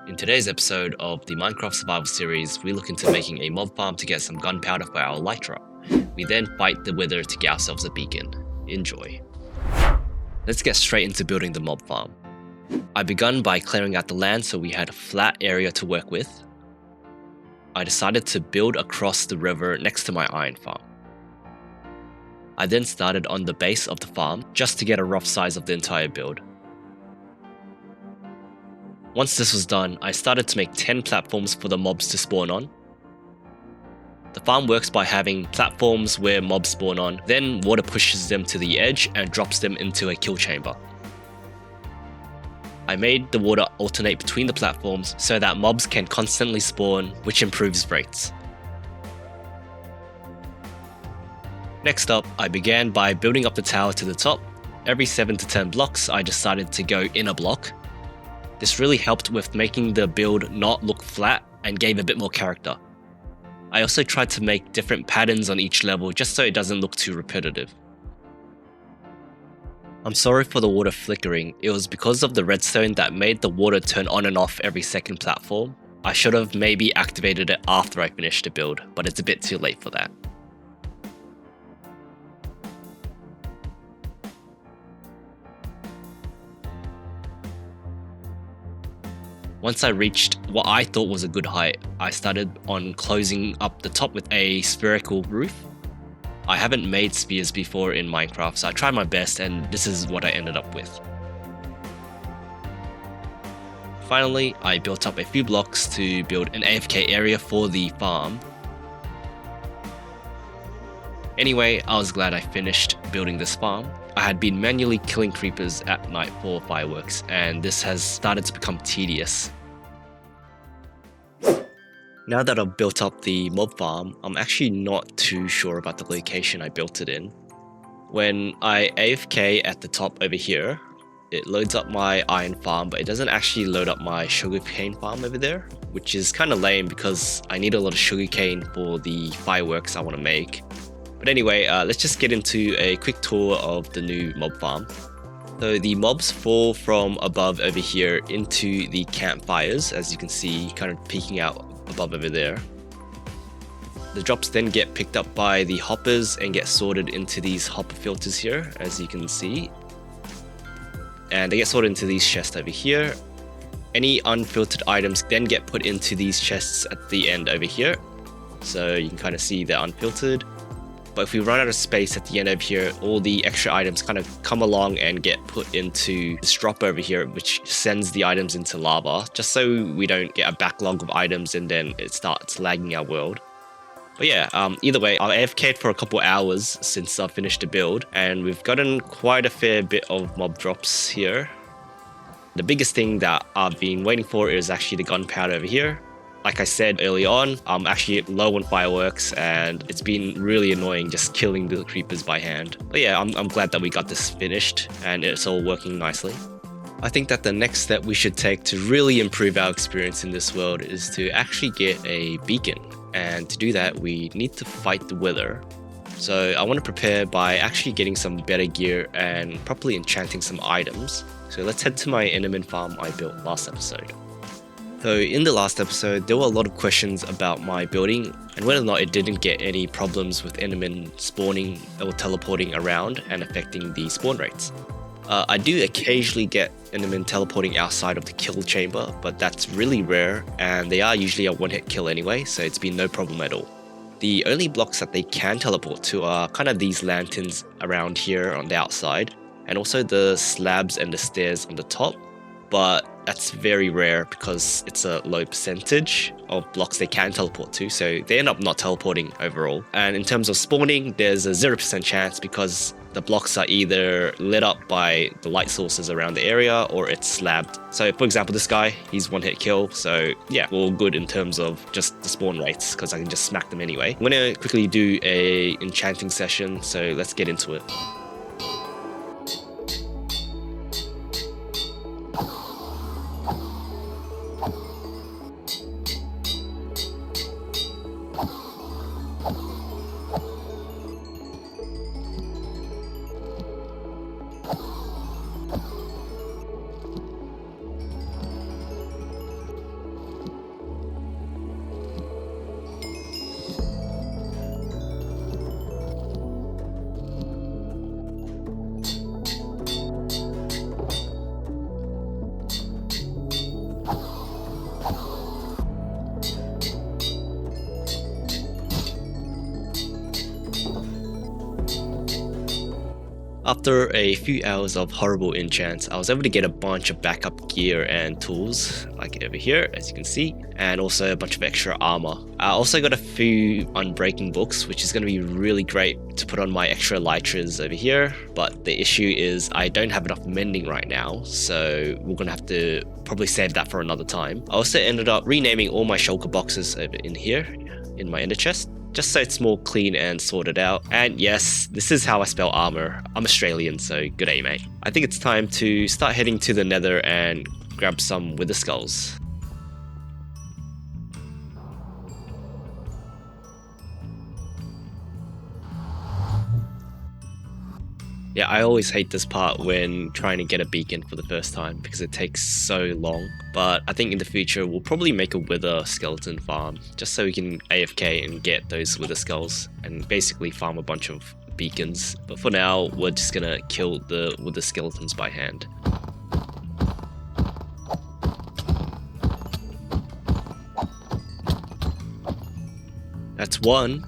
In today's episode of the Minecraft Survival Series, we look into making a mob farm to get some gunpowder for our elytra. We then fight the wither to get ourselves a beacon. Enjoy. Let's get straight into building the mob farm. I begun by clearing out the land so we had a flat area to work with. I decided to build across the river next to my iron farm. I then started on the base of the farm just to get a rough size of the entire build. Once this was done, I started to make 10 platforms for the mobs to spawn on. The farm works by having platforms where mobs spawn on, then water pushes them to the edge and drops them into a kill chamber. I made the water alternate between the platforms so that mobs can constantly spawn, which improves rates. Next up, I began by building up the tower to the top. Every 7 to 10 blocks, I decided to go in a block. This really helped with making the build not look flat and gave a bit more character. I also tried to make different patterns on each level just so it doesn't look too repetitive. I'm sorry for the water flickering, it was because of the redstone that made the water turn on and off every second platform. I should have maybe activated it after I finished the build, but it's a bit too late for that. Once I reached what I thought was a good height, I started on closing up the top with a spherical roof. I haven't made spheres before in Minecraft, so I tried my best and this is what I ended up with. Finally, I built up a few blocks to build an AFK area for the farm. Anyway, I was glad I finished building this farm. I had been manually killing creepers at night for fireworks, and this has started to become tedious. Now that I've built up the mob farm, I'm actually not too sure about the location I built it in. When I AFK at the top over here, it loads up my iron farm, but it doesn't actually load up my sugarcane farm over there, which is kind of lame because I need a lot of sugarcane for the fireworks I want to make. But anyway, let's just get into a quick tour of the new mob farm. So the mobs fall from above over here into the campfires, as you can see, kind of peeking out above over there. The drops then get picked up by the hoppers and get sorted into these hopper filters here, as you can see. And they get sorted into these chests over here. Any unfiltered items then get put into these chests at the end over here. So you can kind of see they're unfiltered. But if we run out of space at the end over here, all the extra items kind of come along and get put into this drop over here, which sends the items into lava, just so we don't get a backlog of items and then it starts lagging our world. But yeah, either way, I AFK'd for a couple hours since I finished the build, and we've gotten quite a fair bit of mob drops here. The biggest thing that I've been waiting for is actually the gunpowder over here. Like I said early on, I'm actually low on fireworks and it's been really annoying just killing the creepers by hand. But yeah, I'm glad that we got this finished and it's all working nicely. I think that the next step we should take to really improve our experience in this world is to actually get a beacon. And to do that, we need to fight the wither. So I want to prepare by actually getting some better gear and properly enchanting some items. So let's head to my enderman farm I built last episode. So in the last episode, there were a lot of questions about my building and whether or not it didn't get any problems with endermen spawning or teleporting around and affecting the spawn rates. I do occasionally get endermen teleporting outside of the kill chamber, but that's really rare and they are usually a one-hit kill anyway, so it's been no problem at all. The only blocks that they can teleport to are kind of these lanterns around here on the outside, and also the slabs and the stairs on the top. But that's very rare because it's a low percentage of blocks they can teleport to, so they end up not teleporting overall. And in terms of spawning, there's a 0% chance because the blocks are either lit up by the light sources around the area or it's slabbed. So for example, this guy, he's one hit kill, so yeah, we're all good in terms of just the spawn rates because I can just smack them anyway. I'm gonna quickly do a enchanting session, so let's get into it. After a few hours of horrible enchants, I was able to get a bunch of backup gear and tools, like over here, as you can see, and also a bunch of extra armor. I also got a few unbreaking books, which is going to be really great to put on my extra elytras over here, but the issue is I don't have enough mending right now, so we're going to have to probably save that for another time. I also ended up renaming all my shulker boxes over in here, in my ender chest, just so it's more clean and sorted out. And yes, this is how I spell armor. I'm Australian, so good day, mate. I think it's time to start heading to the nether and grab some wither skulls. Yeah, I always hate this part when trying to get a beacon for the first time because it takes so long. But I think in the future we'll probably make a wither skeleton farm just so we can AFK and get those wither skulls and basically farm a bunch of beacons. But for now, we're just gonna kill the wither skeletons by hand. That's one.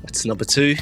That's number two.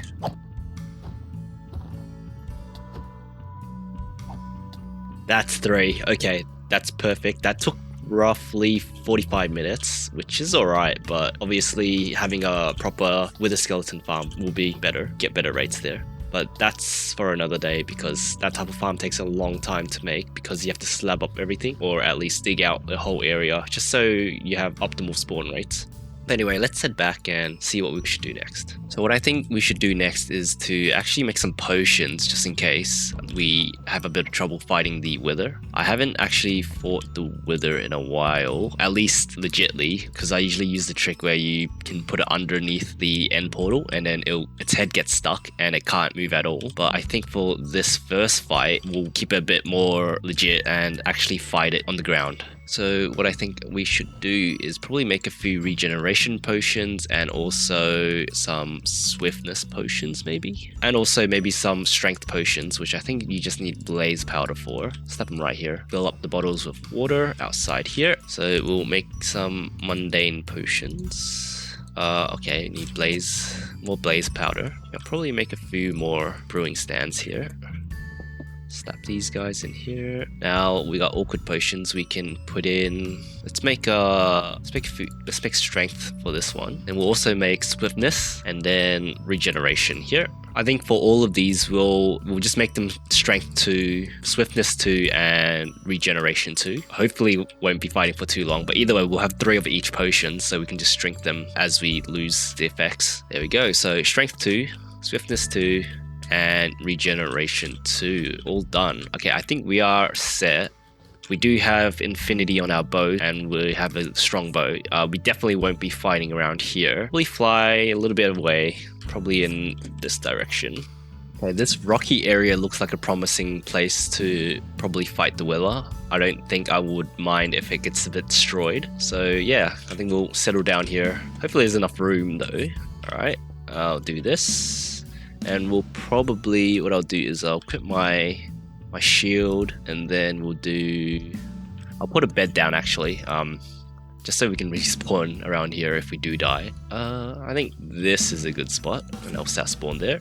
That's three. Okay, that's perfect. That took roughly 45 minutes, which is alright, but obviously having a proper wither skeleton farm will be better, get better rates there. But that's for another day because that type of farm takes a long time to make because you have to slab up everything or at least dig out the whole area just so you have optimal spawn rates. Anyway, let's head back and see what we should do next. So what I think we should do next is to actually make some potions just in case we have a bit of trouble fighting the wither. I haven't actually fought the wither in a while, at least legitly, because I usually use the trick where you can put it underneath the end portal and then its head gets stuck and it can't move at all. But I think for this first fight, we'll keep it a bit more legit and actually fight it on the ground. So what I think we should do is probably make a few regeneration potions and also some swiftness potions maybe. And also maybe some strength potions, which I think you just need blaze powder for. Slap them right here. Fill up the bottles with water outside here. So we'll make some mundane potions. Okay, need more blaze powder. I'll probably make a few more brewing stands here. Slap these guys in here. Now we got awkward potions we can put in. Let's make strength for this one. And we'll also make swiftness and then regeneration here. I think for all of these we'll just make them strength 2, swiftness 2, and regeneration 2. Hopefully we won't be fighting for too long, but either way we'll have 3 of each potion so we can just strength them as we lose the effects. There we go. So strength 2, swiftness 2, and regeneration 2, all done. Okay, I think we are set. We do have infinity on our bow and we have a strong bow. We definitely won't be fighting around here. We fly a little bit away, probably in this direction. Okay, this rocky area looks like a promising place to probably fight the wither. I don't think I would mind if it gets a bit destroyed. So yeah, I think we'll settle down here. Hopefully there's enough room though. Alright, I'll do this. And we'll probably, what I'll do is I'll equip my shield and then I'll put a bed down actually, just so we can respawn around here if we do die. I think this is a good spot and I'll start spawn there.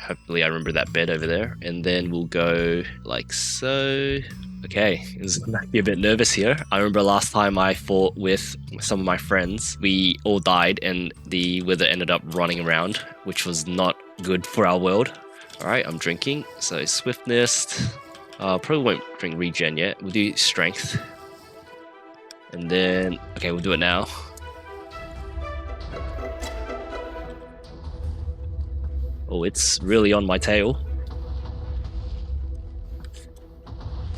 Hopefully I remember that bed over there and then we'll go like so. Okay, this might be a bit nervous here. I remember last time I fought with some of my friends, we all died and the wither ended up running around, which was not good for our world. Alright, I'm drinking. So swiftness. Probably won't drink regen yet. We'll do strength. And then, okay, we'll do it now. Oh, it's really on my tail.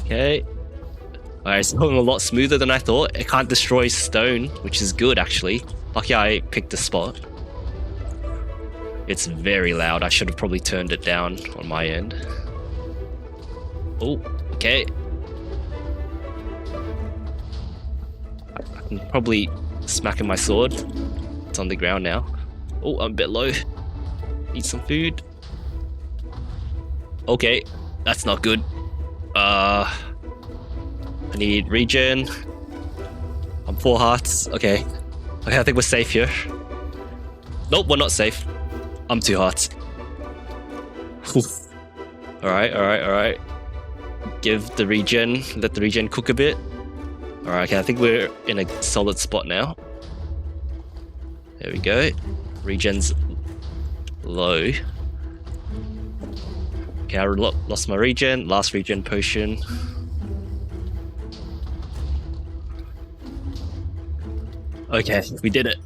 Okay. Alright, it's going a lot smoother than I thought. It can't destroy stone, which is good actually. Lucky I picked the spot. It's very loud. I should have probably turned it down on my end. Oh, okay. I can probably smack in my sword. It's on the ground now. Oh, I'm a bit low. Eat some food. Okay, that's not good. I need regen. I'm 4 hearts. Okay. Okay, I think we're safe here. Nope, we're not safe. I'm 2 hearts. Alright, alright, alright. Give the regen, let the regen cook a bit. Alright, okay, I think we're in a solid spot now. There we go. Regen's low. Okay, I lost my regen. Last regen potion. Okay, we did it.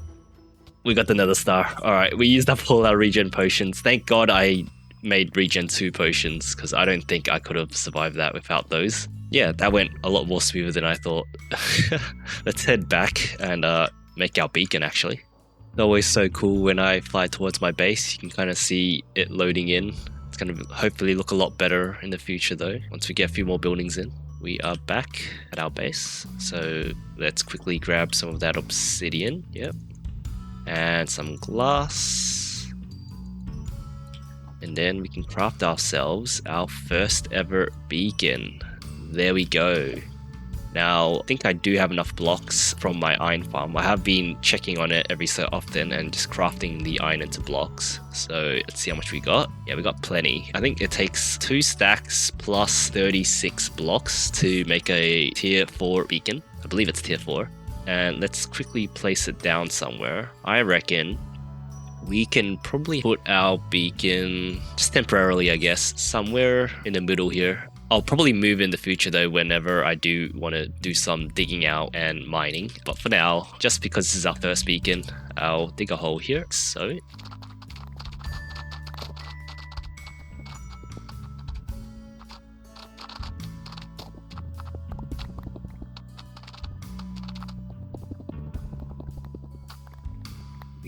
We got the nether star. Alright, we used up all our regen potions. Thank God I made regen 2 potions, because I don't think I could have survived that without those. Yeah, that went a lot more smoother than I thought. Let's head back and make our beacon, actually. It's always so cool when I fly towards my base. You can kind of see it loading in. It's going to hopefully look a lot better in the future, though, once we get a few more buildings in. We are back at our base, so let's quickly grab some of that obsidian. Yep. And some glass. And then we can craft ourselves our first ever beacon. There we go. Now, I think I do have enough blocks from my iron farm. I have been checking on it every so often and just crafting the iron into blocks. So let's see how much we got. Yeah, we got plenty. I think it takes 2 stacks plus 36 blocks to make a tier 4 beacon. I believe it's tier 4. And let's quickly place it down somewhere. I reckon we can probably put our beacon, just temporarily I guess, somewhere in the middle here. I'll probably move in the future though whenever I do want to do some digging out and mining. But for now, just because this is our first beacon, I'll dig a hole here. So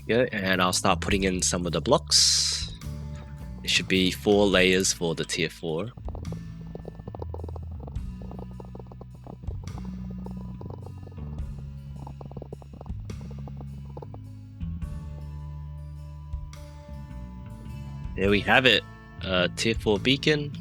go, and I'll start putting in some of the blocks. It should be 4 layers for the tier 4. There we have it, tier 4 beacon.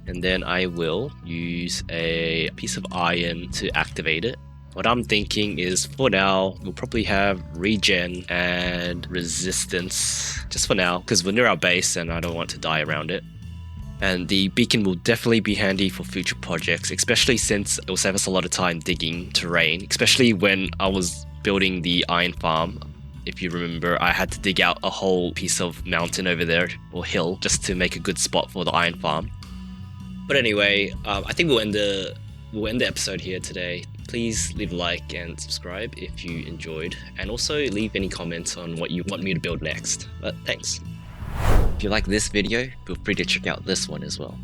And then I will use a piece of iron to activate it. What I'm thinking is for now, we'll probably have regen and resistance, just for now, because we're near our base and I don't want to die around it. And the beacon will definitely be handy for future projects, especially since it will save us a lot of time digging terrain, especially when I was building the iron farm. If you remember, I had to dig out a whole piece of mountain over there, or hill, just to make a good spot for the iron farm. But anyway, I think we'll end the episode here today. Please leave a like and subscribe if you enjoyed, and also leave any comments on what you want me to build next. But thanks. If you like this video, feel free to check out this one as well.